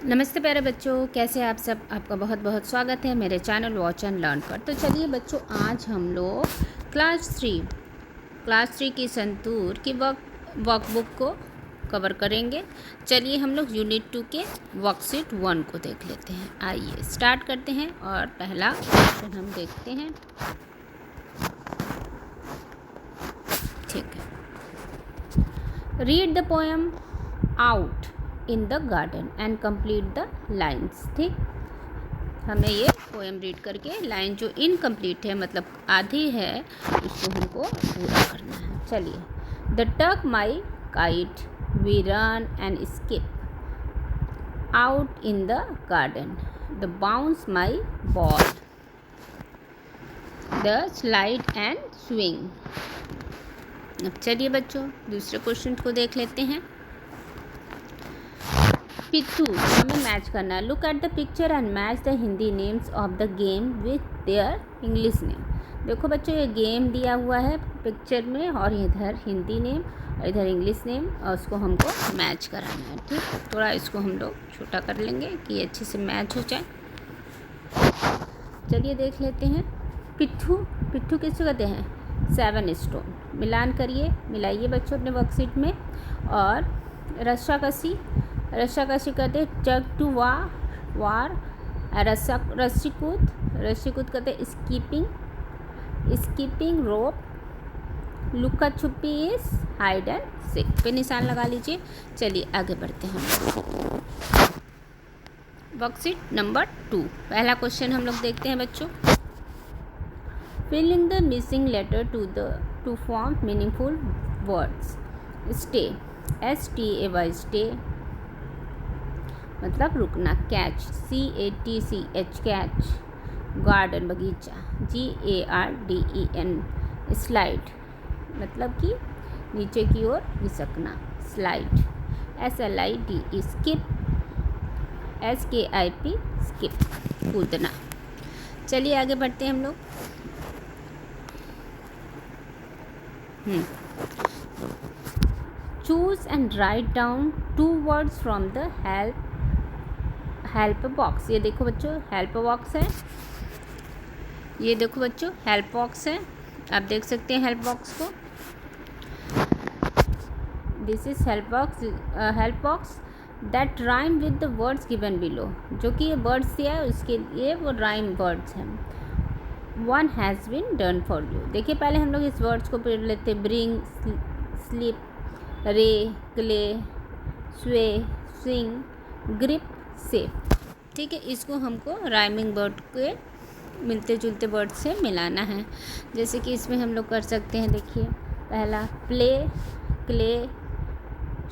नमस्ते प्यारे बच्चों, कैसे आप सब। आपका बहुत बहुत स्वागत है मेरे चैनल वॉच एंड लर्न पर। तो चलिए बच्चों, आज हम लोग क्लास थ्री की संतूर की वर्कबुक को कवर करेंगे। चलिए हम लोग यूनिट 2 के वर्कशीट 1 को देख लेते हैं। आइए स्टार्ट करते हैं और पहला क्वेश्चन हम देखते हैं। ठीक है, read the poem out in the garden and complete the lines. ठीक, हमें ये पोएम रीड करके लाइन जो इनकम्प्लीट है, मतलब आधी है, उसको हमको पूरा करना है। चलिए, the tuck my kite we run and skip out in the garden, the bounce my ball, the slide and swing. अब चलिए बच्चों, दूसरे क्वेश्चन को देख लेते हैं। पिट्ठू हमें मैच करना है। Look at the picture and match the Hindi names of the game with their English name. देखो बच्चों, ये गेम दिया हुआ है पिक्चर में और इधर हिंदी नेम और इधर इंग्लिश नेम, और उसको हमको मैच कराना है। ठीक, थोड़ा इसको हम लोग छोटा कर लेंगे कि अच्छे से मैच हो जाए। चलिए देख लेते हैं। पिट्ठू किसको कहते हैं? 7 स्टोन। मिलान करिए, मिलाइए बच्चों अपने वर्कशीट में। और रस्साकसी कहते हैं टग टू वार। रस्सी कूद कहते हैं स्कीपिंग रोप। लुका छुपी इज हाइड एंड सीक। पे निशान लगा लीजिए। चलिए आगे बढ़ते हैं। वर्कशीट नंबर 2, पहला क्वेश्चन हम लोग देखते हैं बच्चों। Filling the missing letter to form meaningful words. Stay, STAY stay मतलब रुकना। Catch, CATCH catch. गार्डन बगीचा, GARDEN। स्लाइड मतलब कि नीचे की ओर घिसकना। Slide, SLIDE। Skip, SKIP skip कूदना। चलिए आगे बढ़ते हैं हम लोग। Choose and write down 2 words from the help box. ये देखो बच्चों, हेल्प बॉक्स है। ये देखो बच्चों, हेल्प बॉक्स है। आप देख सकते हैं हेल्प बॉक्स को। This is help box that rhyme with the words given below. जो कि ये वर्ड्स दिया है उसके लिए वो राइम वर्ड्स हैं। 1 has been done for you. देखिए पहले हम लोग इस वर्ड्स को पढ़ लेते। Bring, slip, ray, clay, sway, swing, grip, safe. ठीक है, इसको हमको राइमिंग वर्ड के मिलते जुलते वर्ड से मिलाना है। जैसे कि इसमें हम लोग कर सकते हैं। देखिए पहला प्ले, क्ले,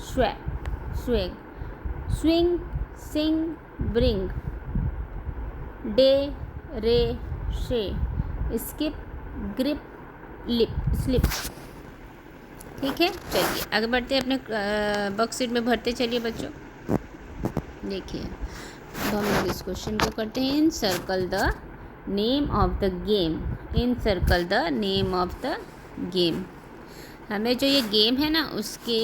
स्वेग, स्विंग, सिंग, ब्रिंग, डे, रे, शे, स्किप, ग्रिप, स्लिप। ठीक है, चलिए आगे बढ़ते हैं। अपने वर्कशीट में भरते चलिए बच्चों। देखिए अब हम लोग इस क्वेश्चन को करते हैं। In circle the name of the game. In circle the name of the game. हमें जो ये गेम है ना उसके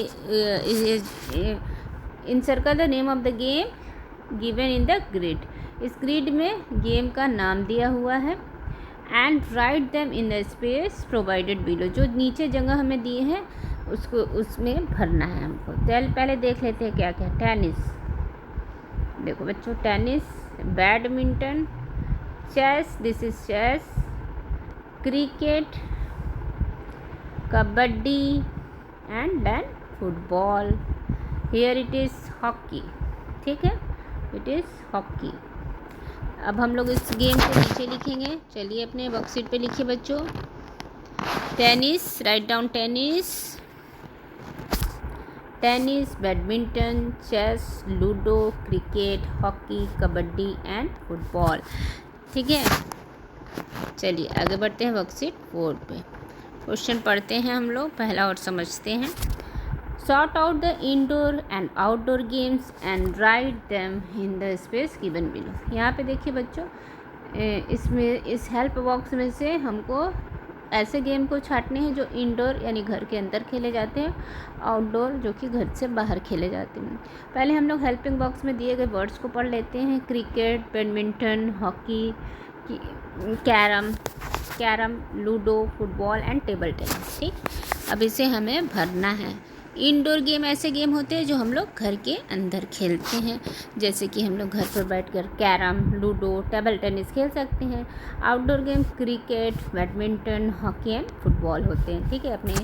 in circle the name of the game given in the grid. इस ग्रिड में गेम का नाम दिया हुआ है। And write them in the space provided below. जो नीचे जगह हमें दी है उसको उसमें भरना है हमको। पहले देख लेते हैं क्या क्या। टेनिस, देखो बच्चों, tennis, badminton, chess, this is chess, cricket, kabaddi and then football. Here it is hockey. ठीक है, इट इज़ हॉकी। अब हम लोग इस गेम को नीचे लिखेंगे। चलिए अपने वर्कशीट पे लिखिए बच्चों। Tennis, write down tennis, badminton, chess, ludo, cricket, hockey, kabaddi and football. ठीक है, चलिए आगे बढ़ते हैं वर्कशीट 4 पे। क्वेश्चन पढ़ते हैं हम लोग पहला और समझते हैं। Sort out the indoor and outdoor games and write them in the space given below. यहाँ पे देखिए बच्चों, इसमें इस हेल्प बॉक्स में से हमको ऐसे गेम को छांटने हैं जो इंडोर यानी घर के अंदर खेले जाते हैं, आउटडोर जो कि घर से बाहर खेले जाते हैं। पहले हम लोग हेल्पिंग बॉक्स में दिए गए वर्ड्स को पढ़ लेते हैं। Cricket, badminton, hockey, carrom, ludo, football and table tennis. ठीक, अब इसे हमें भरना है। इंडोर गेम ऐसे गेम होते हैं जो हम लोग घर के अंदर खेलते हैं, जैसे कि हम लोग घर पर बैठकर कैरम, लूडो, टेबल टेनिस खेल सकते हैं। Outdoor game cricket, badminton, hockey and football होते हैं। ठीक है, अपने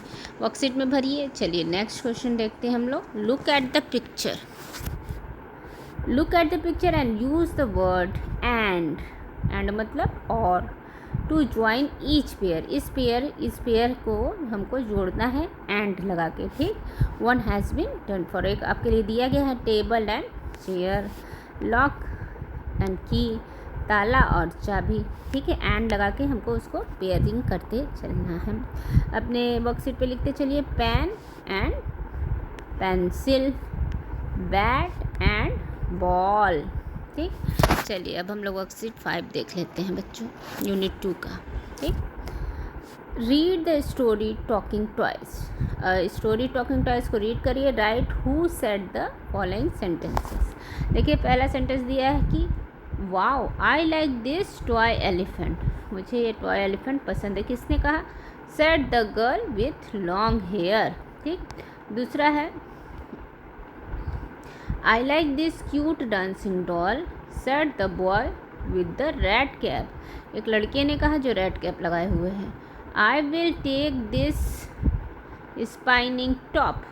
वर्कशीट में भरिए। चलिए नेक्स्ट क्वेश्चन देखते हैं हम लोग। Look at the picture. Look at the picture and use the word and मतलब और टू ज्वाइन ईच पेयर। इस पेयर को हमको जोड़ना है एंड लगा के। ठीक, one has been done for. एक आपके लिए दिया गया है table and chair, lock and key, ताला और चाबी। ठीक है, एंड लगा के हमको उसको पेयरिंग करते चलना है। अपने वर्कशीट पे लिखते चलिए pen and pencil, bat and ball. ठीक, चलिए अब हम लोग वर्कशीट 5 देख लेते हैं बच्चों, यूनिट 2 का। ठीक, read the story talking toys. Story talking toys को रीड करिए। Write who said the following sentences. देखिए पहला सेंटेंस दिया है कि wow I like this toy elephant. मुझे ये टॉय एलिफेंट पसंद है। किसने कहा? Said the girl with long hair. ठीक, दूसरा है I like this cute dancing doll, said the boy with the red cap. एक लड़के ने कहा जो रेड कैप लगाए हुए हैं। I will take this spinning top,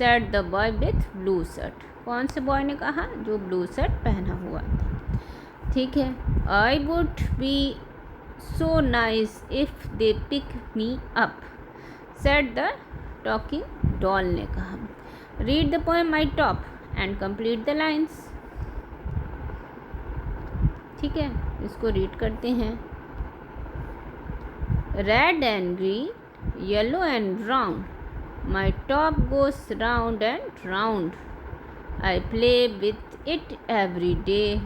said the boy with blue shirt. कौन से बॉय ने कहा? जो ब्लू शर्ट पहना हुआ था। ठीक है, I would be so nice if they pick me up, said the talking doll ने कहा। Read the poem My Top and complete the lines. ठीक है, इसको रीड करते हैं। Red and green, yellow and brown, my top goes round and round, I play with it every day,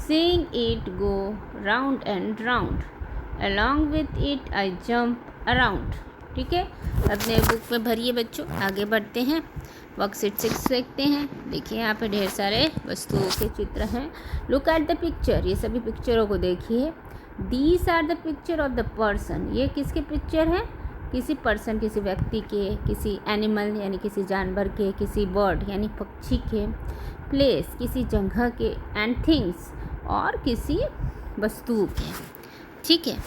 seeing it go round and round, along with it I jump around. ठीक है, अपने book में भरिए बच्चों। आगे बढ़ते हैं, worksheet 6 देखते हैं। देखिए यहाँ पे ढेर सारे वस्तुओं के चित्र हैं। Look at the picture. ये सभी पिक्चरों को देखिए। These are the picture of the person. ये किसके पिक्चर हैं? किसी पर्सन, किसी व्यक्ति के, किसी एनिमल यानी किसी जानवर के, किसी बर्ड यानी पक्षी के, प्लेस किसी जगह के, एंड थिंग्स और किसी वस्तु के। ठीक है,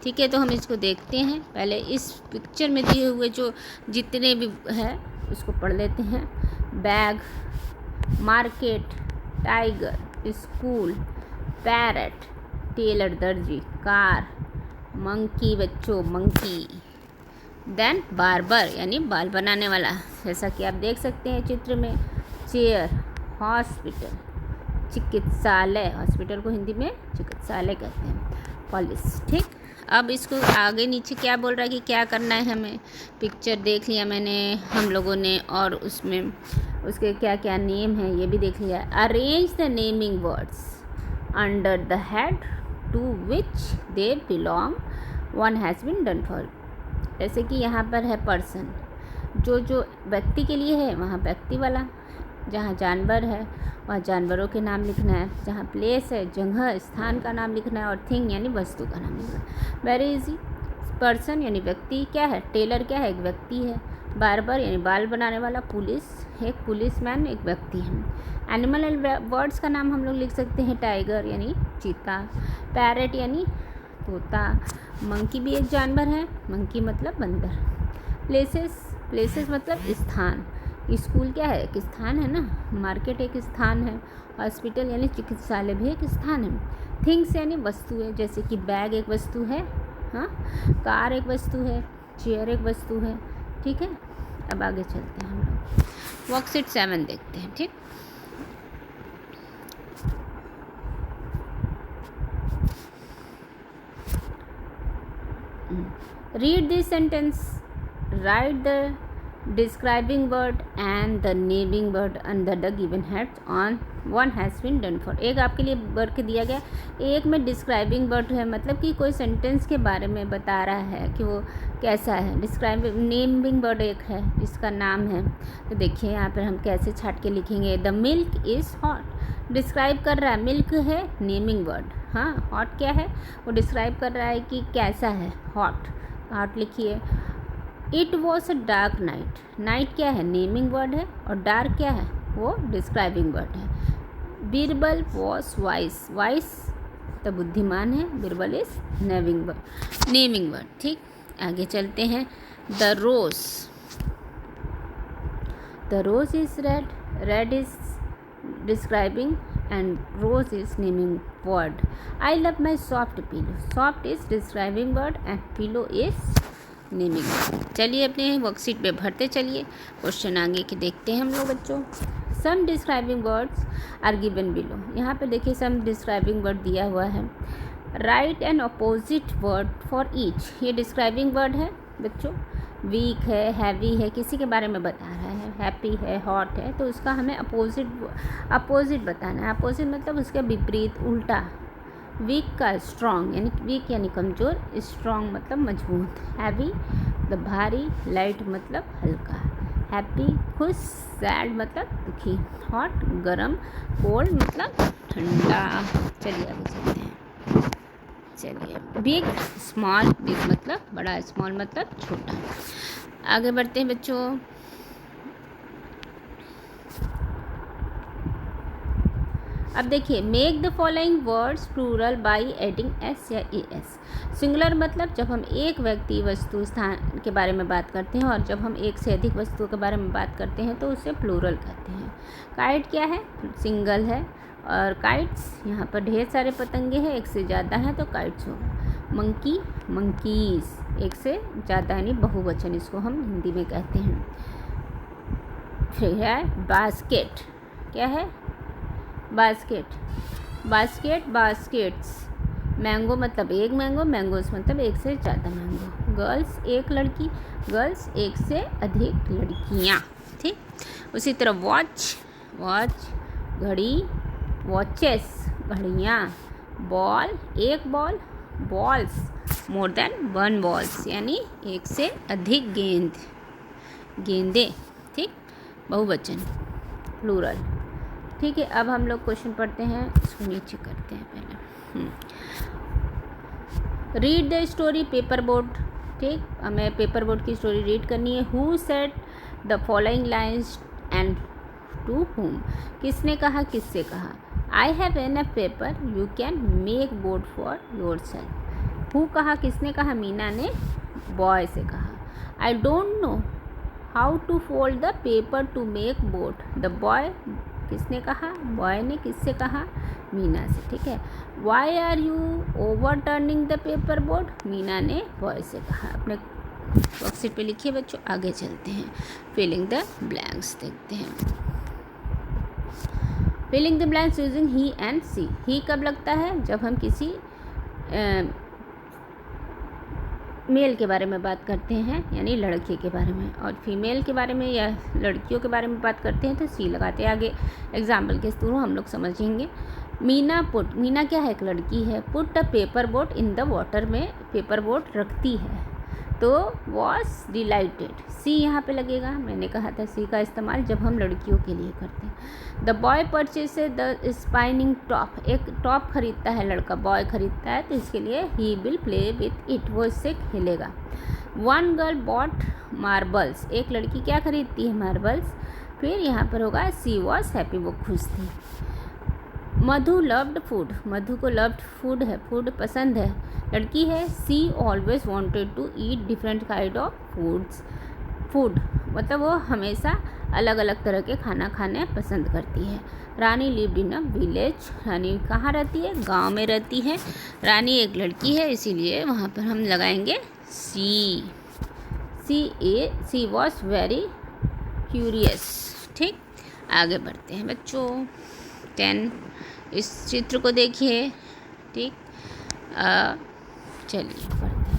ठीक है, तो हम इसको देखते हैं। पहले इस पिक्चर में दिए हुए जो जितने भी है उसको पढ़ लेते हैं। Bag, market, tiger, school, parrot, tailor दर्जी, कार, मंकी बच्चों मंकी, देन बार्बर यानी बाल बनाने वाला, जैसा कि आप देख सकते हैं चित्र में। चेयर, हॉस्पिटल, चिकित्सालय, हॉस्पिटल को हिंदी में चिकित्सालय कहते हैं। पुलिस। ठीक, अब इसको आगे नीचे क्या बोल रहा है कि क्या करना है हमें। पिक्चर देख लिया मैंने हम लोगों ने, और उसमें उसके क्या क्या नेम है ये भी देख लिया। Arrange the naming words under the head to which they belong, one has been done for. जैसे कि यहाँ पर है पर्सन, जो व्यक्ति के लिए है वहाँ व्यक्ति वाला, जहाँ जानवर है वहाँ जानवरों के नाम लिखना है, जहाँ प्लेस है जगह स्थान का नाम लिखना है, और थिंग यानी वस्तु का नाम लिखना है। Very easy. पर्सन यानी व्यक्ति क्या है? टेलर क्या है? एक व्यक्ति है। बार्बर यानी बाल बनाने वाला। पुलिस एक पुलिसमैन एक व्यक्ति है। एनिमल एंड बर्ड्स का नाम हम लोग लिख सकते हैं। टाइगर यानी चीता, पैरट यानी तोता, मंकी भी एक जानवर है, मंकी मतलब बंदर। प्लेसेस मतलब स्थान। स्कूल क्या है? एक स्थान है ना। मार्केट एक स्थान है। हॉस्पिटल यानी चिकित्सालय भी एक स्थान है। थिंग्स यानी वस्तु है, जैसे कि बैग एक वस्तु है, हाँ, कार एक वस्तु है, चेयर एक वस्तु है। ठीक है, अब आगे चलते हैं हम लोग वर्कशीट 7 देखते हैं। ठीक, read this sentence, right the describing word and the naming word under the given heads on one has been done for। एक आपके लिए वर्क दिया गया, एक में डिस्क्राइबिंग वर्ड है, मतलब कि कोई सेंटेंस के बारे में बता रहा है कि वो कैसा है। डिस्क्राइबिंग नेमिंग वर्ड एक है जिसका नाम है। तो देखिए यहाँ पर हम कैसे छाट के लिखेंगे। The milk is hot, describe कर रहा है, मिल्क है नेमिंग वर्ड। हाँ, हॉट क्या है, वो डिस्क्राइब कर रहा है कि कैसा है, हॉट। हॉट लिखिए। It was a dark night, night क्या है, नेमिंग वर्ड है, और डार्क क्या है, वो डिस्क्राइबिंग वर्ड है। बीरबल वॉज वाइस, वाइस तो बुद्धिमान है, बीरबल इज नेमिंग वर्ड। ठीक, आगे चलते हैं। The rose is red, red is describing and rose is naming word. I love my soft pillow, soft is describing word and pillow is naming. चलिए अपने worksheet पे भरते चलिए। क्वेश्चन आगे के देखते हैं हम लोग बच्चों। Some describing words are given below, यहाँ पे देखिए सम डिस्क्राइबिंग वर्ड दिया हुआ है। Write an opposite word for each, ये डिस्क्राइबिंग वर्ड है बच्चों। वीक है, हैवी है, किसी के बारे में बता रहा है। हैप्पी है, हॉट है, तो उसका हमें अपोजिट बताना है। अपोजिट मतलब उसके विपरीत, उल्टा। वीक का स्ट्रॉन्ग, यानी वीक यानी कमज़ोर, स्ट्रॉन्ग मतलब मजबूत। हैवी मतलब भारी, लाइट मतलब हल्का। हैप्पी खुश, सैड मतलब दुखी। हॉट गरम, कोल्ड मतलब ठंडा। चलिए आगे चलते हैं। चलिए बिग स्मॉल, बिग मतलब बड़ा, स्मॉल मतलब छोटा। आगे बढ़ते हैं बच्चों। अब देखिए, make the following words plural by adding S या ए एस। सिंगुलर मतलब जब हम एक व्यक्ति, वस्तु, स्थान के बारे में बात करते हैं, और जब हम एक से अधिक वस्तुओं के बारे में बात करते हैं तो उसे प्लूरल कहते हैं। काइट क्या है, सिंगल है, और काइट्स यहाँ पर ढेर सारे पतंगे हैं, एक से ज़्यादा हैं तो काइट्स होगा। मंकी, मंकीज़, एक से ज़्यादा यानी बहुवचन, इसको हम हिंदी में कहते हैं। फिर है बास्केट, क्या है, बास्केट, बास्केट, बास्केट्स। मैंगो मतलब एक मैंगो, मैंगोस मतलब एक से ज़्यादा मैंगो। गर्ल्स एक लड़की, गर्ल्स एक से अधिक लड़कियाँ। ठीक, उसी तरह वॉच, वॉच घड़ी, वॉचेस घड़ियाँ। बॉल एक ball, balls more than one balls, यानी एक से अधिक गेंद, गेंदे। ठीक, बहुवचन प्लूरल। ठीक है, अब हम लोग क्वेश्चन पढ़ते हैं, इसको नीचे करते हैं पहले। Read the story paper boat. ठीक, हमें पेपर बोट की स्टोरी रीड करनी है। Who said the following lines and to whom, किसने कहा, किससे कहा। I have enough paper, you can make boat for yourself. Who कहा, किसने कहा, मीना ने बॉय से कहा। I don't know how to fold the paper to make boat, the boy, किसने कहा, बॉय ने, किससे कहा, मीना से। ठीक है। Why are you over turning the paper board, Meena ने बॉय से कहा। अपने वर्कशीट पे लिखिए बच्चों। आगे चलते हैं, फिलिंग द ब्लैंक्स देखते हैं। Filling the blanks using he and she. He कब लगता है, जब हम किसी मेल के बारे में बात करते हैं, यानी लड़के के बारे में, और फीमेल के बारे में या लड़कियों के बारे में बात करते हैं तो सी लगाते हैं। आगे एग्जाम्पल के थ्रू हम लोग समझेंगे। मीना पुट, मीना क्या है, एक लड़की है। Put a paper boat in the water, में पेपर बोट रखती है, तो वॉज डिलाइटेड। सी यहाँ पे लगेगा, मैंने कहा था सी का इस्तेमाल जब हम लड़कियों के लिए करते हैं। The boy purchase the spinning top, एक टॉप खरीदता है लड़का, बॉय खरीदता है, तो इसके लिए he will play with it, वो इससे खेलेगा। वन गर्ल बॉट मार्बल्स, एक लड़की क्या खरीदती है, मार्बल्स। फिर यहाँ पर होगा सी वॉज हैप्पी, वो खुश थी। मधु लव्ड फूड, मधु को लव्ड फूड है, फूड पसंद है, लड़की है। She always wanted to eat different kind of food, मतलब वो हमेशा अलग अलग तरह के खाना खाने पसंद करती है। रानी लिव्ड इन अ विलेज, रानी कहाँ रहती है, गांव में रहती है। रानी एक लड़की है, इसीलिए वहाँ पर हम लगाएंगे सी। सी वॉज वेरी क्यूरियस। ठीक, आगे बढ़ते हैं बच्चों। 10 इस चित्र को देखिए। ठीक, चलिए पढ़ते हैं।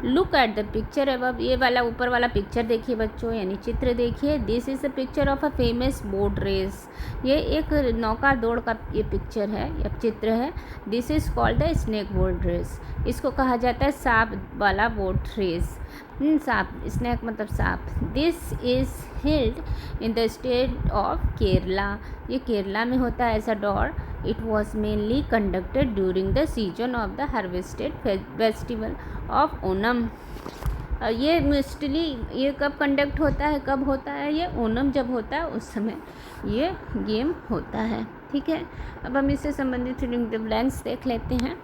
लुक एट द पिक्चर अब ये वाला ऊपर वाला पिक्चर देखिए बच्चों, यानी चित्र देखिए। This is a picture of a famous boat race. ये एक नौका दौड़ का ये पिक्चर है या चित्र है। This is called the snake boat race. इसको कहा जाता है सांप वाला बोट रेस। सांप, स्नेक मतलब सांप। This is held in the state of Kerala. ये केरला में होता है ऐसा दौड़। It was mainly conducted during the season of the harvested festival of Onam. ये मोस्टली ये कब कंडक्ट होता है, कब होता है ये? ओनम जब होता है उस समय ये गेम होता है। ठीक है, अब हम इससे संबंधित फिलिंग द ब्लैंक्स देख लेते हैं।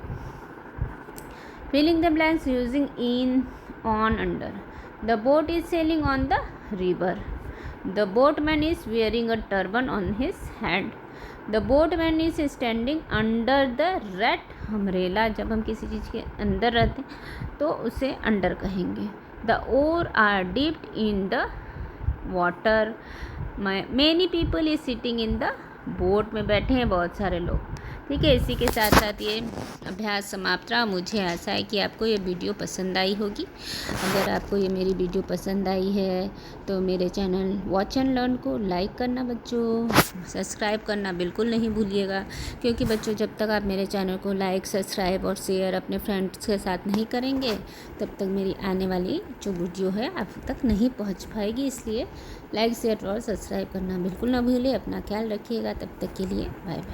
Filling the blanks using in, on, under. The boat is sailing on the river. The boatman is wearing a turban on his head. The boatman is standing under the red umbrella. जब हम किसी चीज़ के अंदर रहते हैं तो उसे under कहेंगे। The oar are dipped in the water. Many people is sitting in the boat. में बैठे हैं बहुत सारे लोग। ठीक है, इसी के साथ साथ ये अभ्यास समाप्त रहा। मुझे आशा है कि आपको ये वीडियो पसंद आई होगी। अगर आपको ये मेरी वीडियो पसंद आई है तो मेरे चैनल वॉच एंड लर्न को लाइक करना बच्चों, सब्सक्राइब करना बिल्कुल नहीं भूलिएगा, क्योंकि बच्चों जब तक आप मेरे चैनल को लाइक, सब्सक्राइब और शेयर अपने फ्रेंड्स के साथ नहीं करेंगे तब तक मेरी आने वाली जो वीडियो है आप तक नहीं पहुँच पाएगी। इसलिए लाइक, शेयर और सब्सक्राइब करना बिल्कुल ना भूलिए। अपना ख्याल रखिएगा। तब तक के लिए बाय बाय।